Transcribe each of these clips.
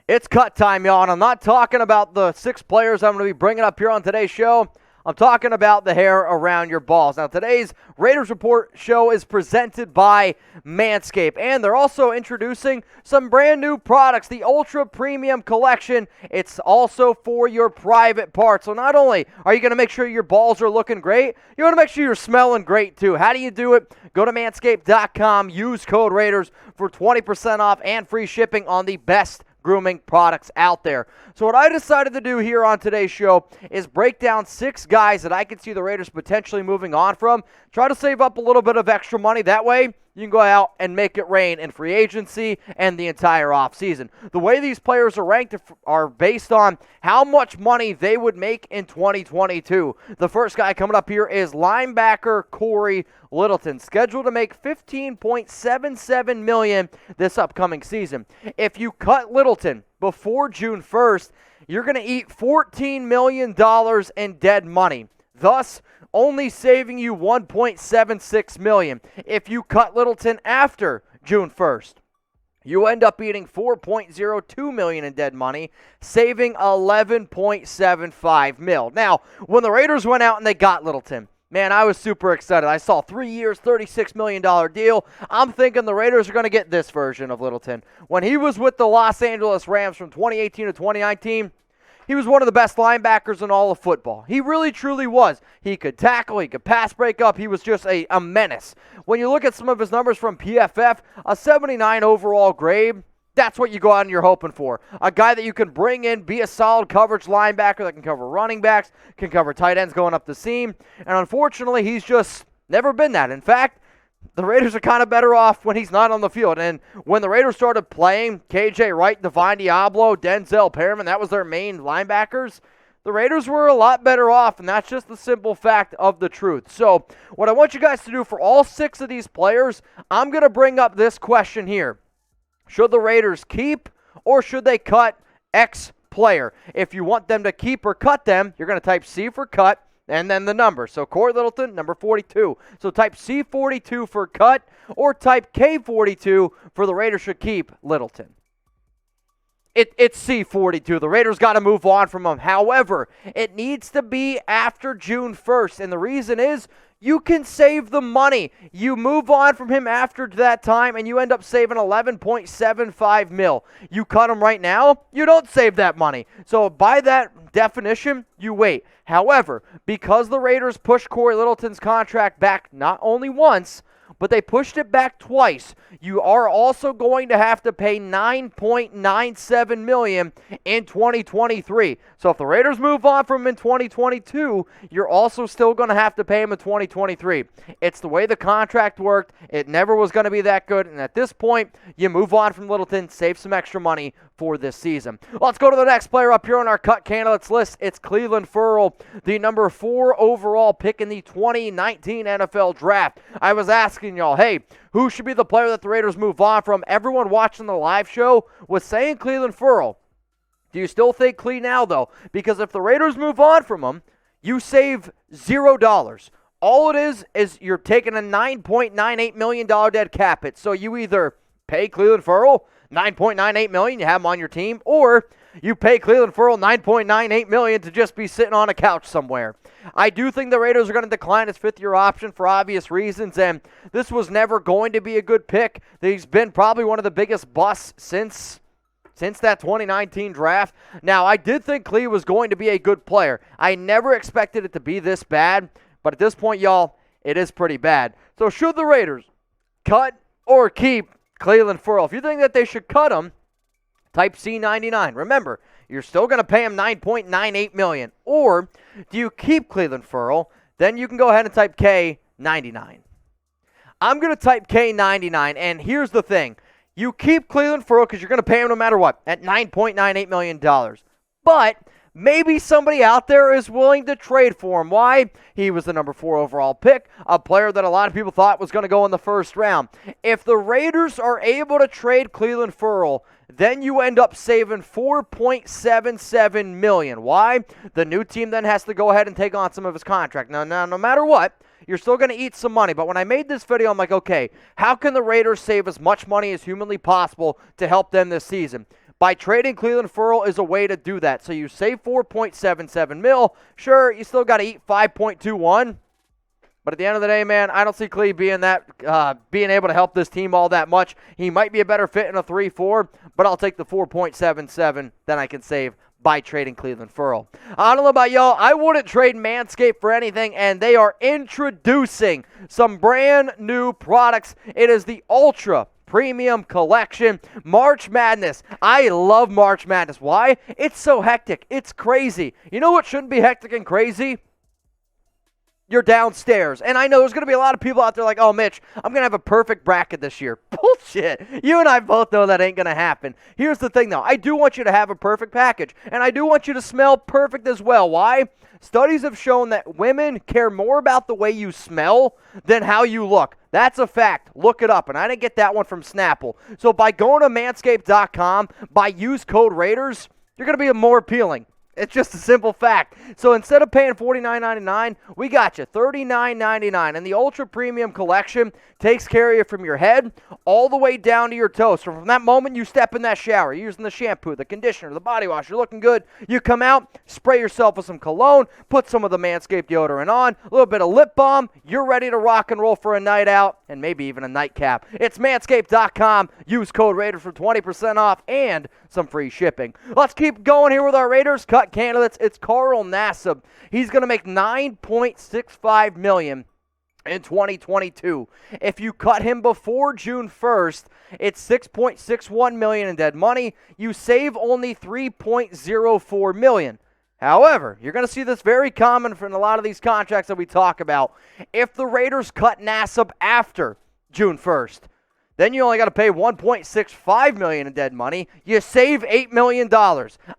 It's cut time, y'all, and I'm not talking about the 6 players I'm going to be bringing up here on today's show. I'm talking about the hair around your balls. Now, today's Raiders Report show is presented by Manscaped, and they're also introducing some brand new products, the Ultra Premium Collection. It's also for your private parts. So not only are you going to make sure your balls are looking great, you want to make sure you're smelling great too. How do you do it? Go to manscaped.com, use code Raiders for 20% off and free shipping on the best grooming products out there. So what I decided to do here on today's show is break down 6 guys that I can see the Raiders potentially moving on from. Try to save up a little bit of extra money. That way, you can go out and make it rain in free agency and the entire offseason. The way these players are ranked are based on how much money they would make in 2022. The first guy coming up here is linebacker Cory Littleton, scheduled to make $15.77 million this upcoming season. If you cut Littleton before June 1st, you're going to eat $14 million in dead money, thus only saving you $1.76 million. If you cut Littleton after June 1st, you end up eating $4.02 million in dead money, saving $11.75 million. Now, when the Raiders went out and they got Littleton, man, I was super excited. I saw 3 years, $36 million deal. I'm thinking the Raiders are going to get this version of Littleton. When he was with the Los Angeles Rams from 2018 to 2019, he was one of the best linebackers in all of football. He really, truly was. He could tackle, he could pass break up. He was just a menace. When you look at some of his numbers from PFF, a 79 overall grade, that's what you go out and you're hoping for. A guy that you can bring in, be a solid coverage linebacker that can cover running backs, can cover tight ends going up the seam. And unfortunately, he's just never been that. In fact, the Raiders are kind of better off when he's not on the field. And when the Raiders started playing KJ Wright, Divine Diablo, Denzel Perryman, that was their main linebackers, the Raiders were a lot better off, and that's just the simple fact of the truth. So what I want you guys to do for all 6 of these players, I'm going to bring up this question here. Should the Raiders keep or should they cut X player? If you want them to keep or cut them, you're going to type C for cut and then the number. So Cory Littleton, number 42. So type C42 for cut or type K42 for the Raiders should keep Littleton. It's C42. The Raiders got to move on from him. However, it needs to be after June 1st. And the reason is you can save the money. You move on from him after that time, and you end up saving $11.75 million. You cut him right now, you don't save that money. So by that definition, you wait. However, because the Raiders pushed Cory Littleton's contract back not only once, but they pushed it back twice, you are also going to have to pay $9.97 million in 2023. So if the Raiders move on from him in 2022, you're also still going to have to pay him in 2023. It's the way the contract worked. It never was going to be that good. And at this point, you move on from Littleton, save some extra money for this season. Let's go to the next player up here on our cut candidates list. It's Clelin Ferrell, the number 4 overall pick in the 2019 NFL Draft. I was asking y'all, hey, who should be the player that the Raiders move on from? Everyone watching the live show was saying Clelin Ferrell. Do you still think Cle now, though? Because if the Raiders move on from him, you save $0. All it is you're taking a $9.98 million dead cap hit. So you either pay Clelin Ferrell $9.98 million, you have him on your team, or you pay Clelin Ferrell $9.98 million to just be sitting on a couch somewhere. I do think the Raiders are going to decline his 5th-year option for obvious reasons, and this was never going to be a good pick. He's been probably one of the biggest busts since that 2019 draft. Now, I did think Cle was going to be a good player. I never expected it to be this bad, but at this point, y'all, it is pretty bad. So should the Raiders cut or keep Clelin Ferrell? If you think that they should cut him, type C99. Remember, you're still going to pay him $9.98 million. Or do you keep Clelin Ferrell? Then you can go ahead and type K99. I'm going to type K99, and here's the thing. You keep Clelin Ferrell because you're going to pay him no matter what at $9.98 million. But maybe somebody out there is willing to trade for him. Why? He was the number 4 overall pick, a player that a lot of people thought was going to go in the first round. If the Raiders are able to trade Clelin Ferrell, then you end up saving $4.77 million. Why? The new team then has to go ahead and take on some of his contract. Now, no matter what, you're still going to eat some money. But when I made this video, I'm like, okay, how can the Raiders save as much money as humanly possible to help them this season? By trading Clelin Ferrell is a way to do that. So you save $4.77 mil. Sure, you still got to eat $5.21. But at the end of the day, man, I don't see Clee being able to help this team all that much. He might be a better fit in a 3-4, but I'll take the 4.77 that I can save by trading Clelin Ferrell. I don't know about y'all. I wouldn't trade Manscaped for anything, and they are introducing some brand new products. It is the Ultra Premium Collection. March Madness. I love March Madness. Why? It's so hectic. It's crazy. You know what shouldn't be hectic and crazy? You're downstairs. And I know there's going to be a lot of people out there like, oh, Mitch, I'm going to have a perfect bracket this year. Bullshit. You and I both know that ain't going to happen. Here's the thing, though. I do want you to have a perfect package. And I do want you to smell perfect as well. Why? Studies have shown that women care more about the way you smell than how you look. That's a fact. Look it up. And I didn't get that one from Snapple. So by going to manscaped.com, by use code Raiders, you're going to be more appealing. It's just a simple fact. So instead of paying $49.99, we got you $39.99. And the Ultra Premium Collection takes care of you from your head all the way down to your toes. So from that moment you step in that shower, you're using the shampoo, the conditioner, the body wash, you're looking good. You come out, spray yourself with some cologne, put some of the Manscaped deodorant on, a little bit of lip balm. You're ready to rock and roll for a night out and maybe even a nightcap. It's manscaped.com. Use code Raiders for 20% off and some free shipping. Let's keep going here with our Raiders cut candidates. It's Carl Nassib. He's going to make $9.65 million in 2022. If you cut him before June 1st, it's $6.61 million in dead money. You save only $3.04 million. However, you're going to see this very common in a lot of these contracts that we talk about. If the Raiders cut Nassib after June 1st, then you only got to pay $1.65 million in dead money. You save $8 million.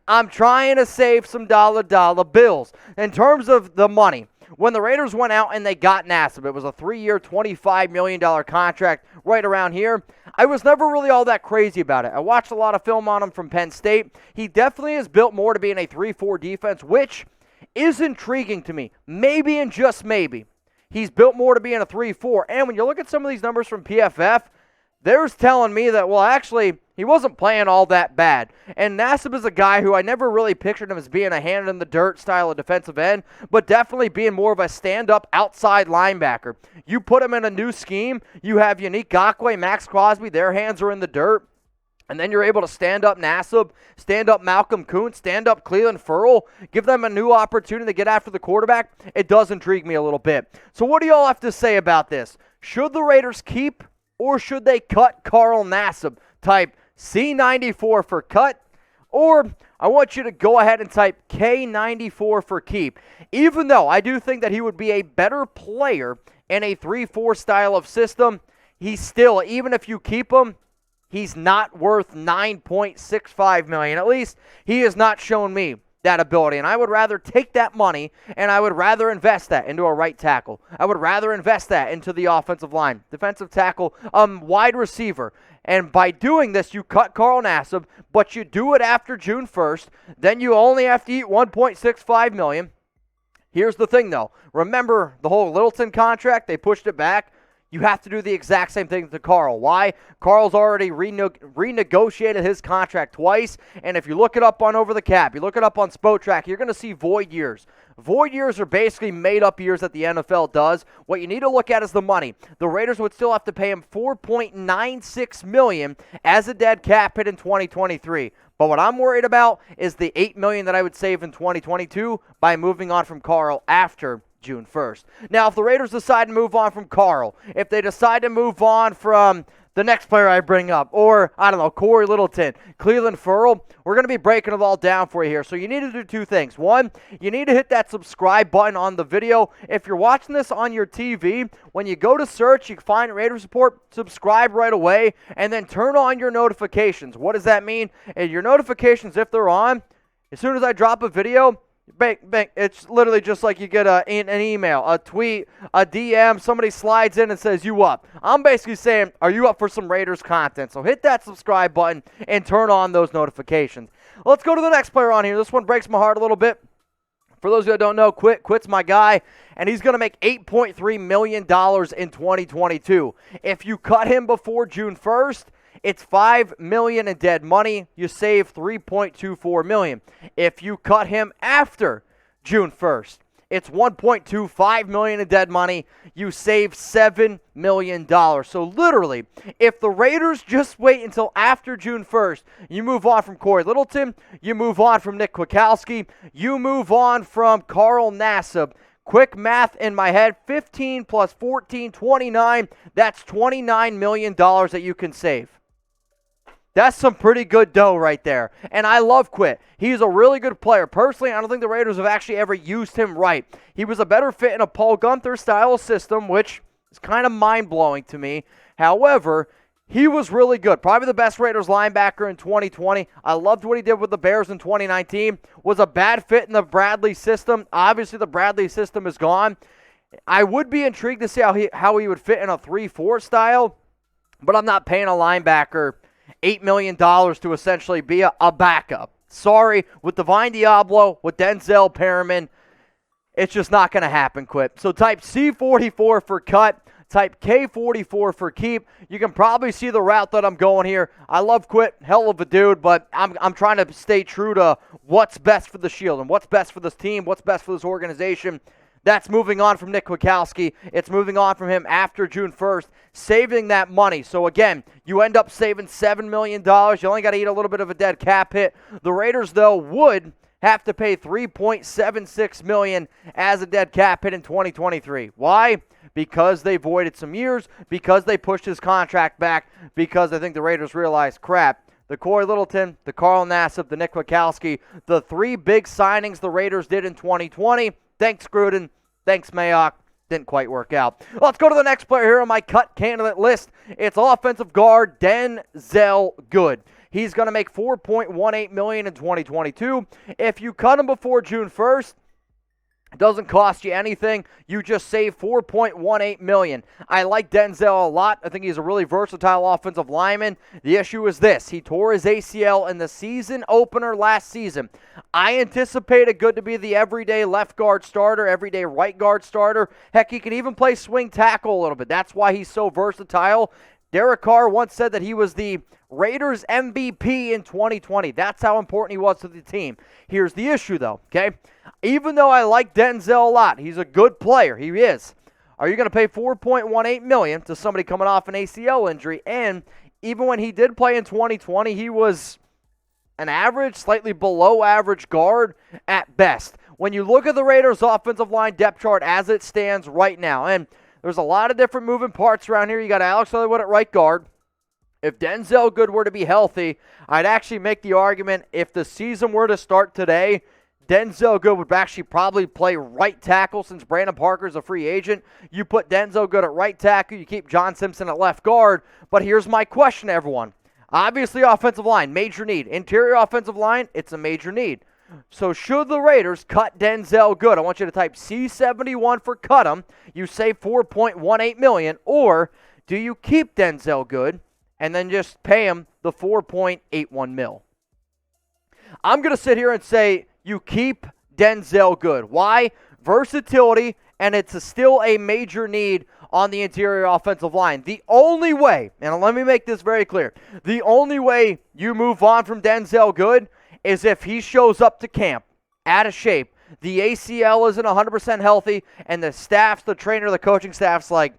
I'm trying to save some dollar bills. In terms of the money, when the Raiders went out and they got Nassib, it was a 3-year, $25 million contract right around here. I was never really all that crazy about it. I watched a lot of film on him from Penn State. He definitely is built more to be in a 3-4 defense, which is intriguing to me. Maybe and just maybe. He's built more to be in a 3-4. And when you look at some of these numbers from PFF, there's telling me that, well, actually, he wasn't playing all that bad. And Nassib is a guy who I never really pictured him as being a hand-in-the-dirt style of defensive end, but definitely being more of a stand-up outside linebacker. You put him in a new scheme, you have Yannick Ngakoue, Max Crosby, their hands are in the dirt, and then you're able to stand up Nassib, stand up Malcolm Kuntz, stand up Clelin Ferrell, give them a new opportunity to get after the quarterback. It does intrigue me a little bit. So what do y'all have to say about this? Should the Raiders keep or should they cut Carl Nassib? Type C94 for cut, or I want you to go ahead and type K94 for keep. Even though I do think that he would be a better player in a 3-4 style of system, he's still, even if you keep him, he's not worth $9.65 million. At least he has not shown me that ability, and I would rather take that money and I would rather invest that into a right tackle. I would rather invest that into the offensive line, defensive tackle, wide receiver. And by doing this, you cut Carl Nassib, but you do it after June 1st. Then you only have to eat $1.65 million. Here's the thing, though. Remember the whole Littleton contract? They pushed it back. You have to do the exact same thing to Carl. Why? Carl's already renegotiated his contract twice, and if you look it up on Over the Cap, you look it up on Spotrac, you're going to see void years. Void years are basically made-up years that the NFL does. What you need to look at is the money. The Raiders would still have to pay him $4.96 million as a dead cap hit in 2023. But what I'm worried about is the $8 million that I would save in 2022 by moving on from Carl after June 1st. Now, if the Raiders decide to move on from Carl, if they decide to move on from the next player I bring up, or, I don't know, Cory Littleton, Clelin Ferrell, we're going to be breaking it all down for you here. So you need to do two things. One, you need to hit that subscribe button on the video. If you're watching this on your TV, when you go to search, you can find Raiders Report, subscribe right away, and then turn on your notifications. What does that mean? And your notifications, if they're on, as soon as I drop a video, bang, bang. It's literally just like you get an email, a tweet, a DM, somebody slides in and says, you up. I'm basically saying, are you up for some Raiders content? So hit that subscribe button and turn on those notifications. Let's go to the next player on here. This one breaks my heart a little bit. For those of you that don't know, Quit's my guy, and he's going to make $8.3 million in 2022. If you cut him before June 1st, it's $5 million in dead money. You save $3.24 million. If you cut him after June 1st, it's $1.25 million in dead money. You save $7 million. So literally, if the Raiders just wait until after June 1st, you move on from Cory Littleton, you move on from Nick Kwiatkoski, you move on from Carl Nassib. Quick math in my head, 15 plus 14, 29. That's $29 million that you can save. That's some pretty good dough right there. And I love Quit. He's a really good player. Personally, I don't think the Raiders have actually ever used him right. He was a better fit in a Paul Guenther-style system, which is kind of mind-blowing to me. However, he was really good. Probably the best Raiders linebacker in 2020. I loved what he did with the Bears in 2019. Was a bad fit in the Bradley system. Obviously, the Bradley system is gone. I would be intrigued to see how he would fit in a 3-4 style, but I'm not paying a linebacker $8 million to essentially be a backup. Sorry, with Divine Diablo, with Denzel Perriman, it's just not going to happen, Quip. So type C44 for cut, type K44 for keep. You can probably see the route that I'm going here. I love Quit, hell of a dude, but I'm trying to stay true to what's best for the Shield and what's best for this team, what's best for this organization. That's moving on from Nick Kwiatkoski. It's moving on from him after June 1st, saving that money. So, again, you end up saving $7 million. You only got to eat a little bit of a dead cap hit. The Raiders, though, would have to pay $3.76 million as a dead cap hit in 2023. Why? Because they voided some years, because they pushed his contract back, because I think the Raiders realized, crap, the Cory Littleton, the Carl Nassib, the Nick Kwiatkoski, the three big signings the Raiders did in 2020, thanks, Gruden. Thanks, Mayock. Didn't quite work out. Let's go to the next player here on my cut candidate list. It's offensive guard Denzelle Good. He's going to make $4.18 million in 2022. If you cut him before June 1st, it doesn't cost you anything. You just save $4.18 million. I like Denzelle a lot. I think he's a really versatile offensive lineman. The issue is this. He tore his ACL in the season opener last season. I anticipated Good to be the everyday left guard starter, everyday right guard starter. Heck, he can even play swing tackle a little bit. That's why he's so versatile. Derek Carr once said that he was the Raiders MVP in 2020. That's how important he was to the team. Here's the issue, though, okay? Even though I like Denzelle a lot, he's a good player. He is. Are you going to pay $4.18 million to somebody coming off an ACL injury? And even when he did play in 2020, he was an average, slightly below average guard at best. When you look at the Raiders' offensive line depth chart as it stands right now, and there's a lot of different moving parts around here. You got Alex Leatherwood at right guard. If Denzelle Good were to be healthy, I'd actually make the argument if the season were to start today, Denzelle Good would actually probably play right tackle since Brandon Parker's a free agent. You put Denzelle Good at right tackle, you keep John Simpson at left guard. But here's my question, everyone. Obviously, offensive line, major need. Interior offensive line, it's a major need. So should the Raiders cut Denzelle Good? I want you to type C71 for cut him. You save $4.18 million. Or do you keep Denzelle Good and then just pay him the $4.81 million? I'm going to sit here and say you keep Denzelle Good. Why? Versatility, and it's still a major need on the interior offensive line. The only way, and let me make this very clear, the only way you move on from Denzelle Good is if he shows up to camp out of shape, the ACL isn't 100% healthy, and the staff's, the trainer, the coaching staff's like,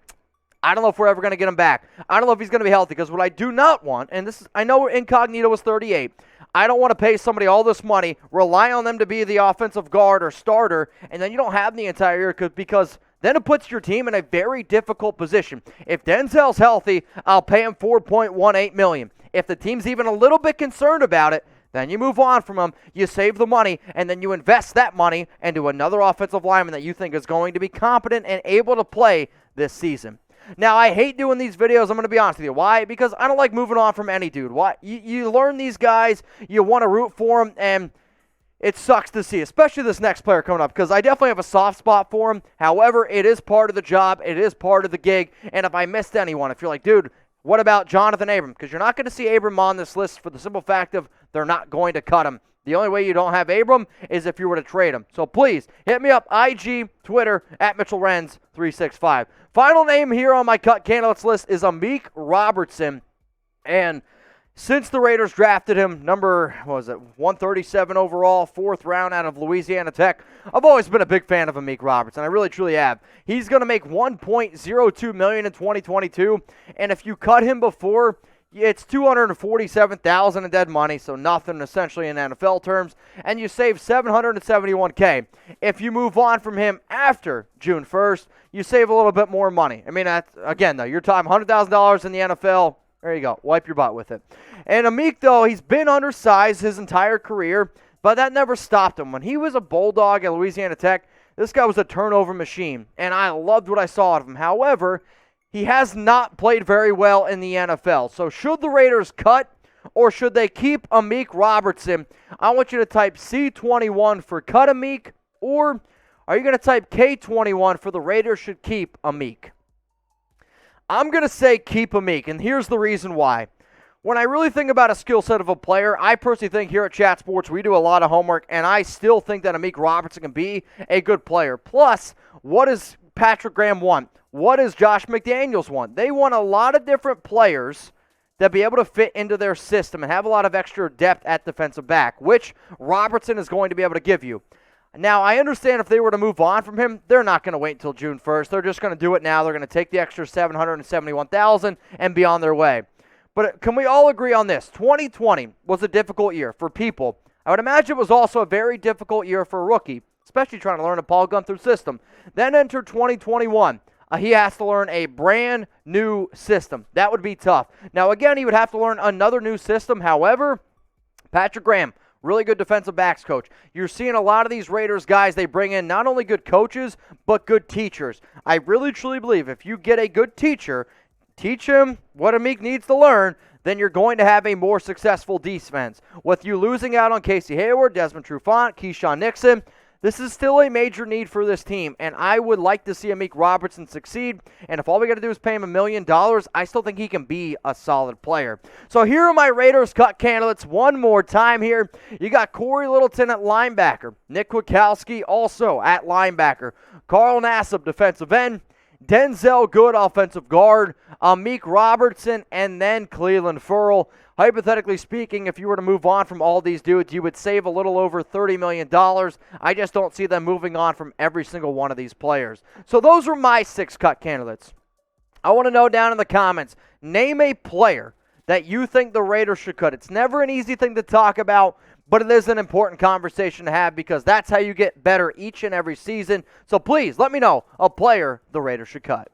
I don't know if we're ever going to get him back. I don't know if he's going to be healthy, because what I do not want, and this is, I know Incognito was 38, I don't want to pay somebody all this money, rely on them to be the offensive guard or starter, and then you don't have the entire year because then it puts your team in a very difficult position. If Denzel's healthy, I'll pay him $4.18 million. If the team's even a little bit concerned about it, then you move on from him, you save the money, and then you invest that money into another offensive lineman that you think is going to be competent and able to play this season. Now, I hate doing these videos, I'm going to be honest with you. Why? Because I don't like moving on from any dude. Why? You learn these guys, you want to root for them, and it sucks to see, especially this next player coming up, because I definitely have a soft spot for him. However, it is part of the job, it is part of the gig, and if I missed anyone, if you're like, dude, what about Jonathan Abram? Because you're not going to see Abram on this list for the simple fact of they're not going to cut him. The only way you don't have Abram is if you were to trade him. So please, hit me up, IG, Twitter, at MitchellRenz365. Final name here on my cut candidates list is Amik Robertson. And since the Raiders drafted him, number, 137 overall, 4th round out of Louisiana Tech, I've always been a big fan of Amik Robertson. I really, truly have. He's going to make $1.02 million in 2022, and if you cut him before, it's $247,000 in dead money, so nothing essentially in NFL terms, and you save $771K. If you move on from him after June 1st, you save a little bit more money. I mean, again, though, your time, $100,000 in the NFL, there you go. Wipe your butt with it. And Amik, though, he's been undersized his entire career, but that never stopped him. When he was a Bulldog at Louisiana Tech, this guy was a turnover machine, and I loved what I saw of him. However, he has not played very well in the NFL. So should the Raiders cut or should they keep Amik Robertson? I want you to type C21 for cut Amik, or are you going to type K21 for the Raiders should keep Amik? I'm going to say keep Amik, and here's the reason why. When I really think about a skill set of a player, I personally think here at Chat Sports we do a lot of homework, and I still think that Amik Robertson can be a good player. Plus, what does Patrick Graham want? What does Josh McDaniels want? They want a lot of different players that be able to fit into their system and have a lot of extra depth at defensive back, which Robertson is going to be able to give you. Now, I understand if they were to move on from him, they're not going to wait until June 1st. They're just going to do it now. They're going to take the extra $771,000 and be on their way. But can we all agree on this? 2020 was a difficult year for people. I would imagine it was also a very difficult year for a rookie, especially trying to learn a Paul Guenther system. Then enter 2021. He has to learn a brand new system. That would be tough. Now, again, he would have to learn another new system. However, Patrick Graham, really good defensive backs coach. You're seeing a lot of these Raiders guys, they bring in not only good coaches, but good teachers. I really, truly believe if you get a good teacher, teach him what Amik needs to learn, then you're going to have a more successful defense. With you losing out on Casey Hayward, Desmond Trufant, Keyshawn Nixon, this is still a major need for this team, and I would like to see Amik Robertson succeed, and if all we got to do is pay him $1 million, I still think he can be a solid player. So here are my Raiders cut candidates one more time here. You got Cory Littleton at linebacker, Nick Kwiatkoski also at linebacker, Carl Nassib, defensive end, Denzelle Good, offensive guard, Amik Robertson, and then Clelin Ferrell. Hypothetically speaking, if you were to move on from all these dudes, you would save a little over $30 million. I just don't see them moving on from every single one of these players. So those are my 6 cut candidates. I want to know down in the comments, name a player that you think the Raiders should cut. It's never an easy thing to talk about, but it is an important conversation to have because that's how you get better each and every season. So please let me know a player the Raiders should cut.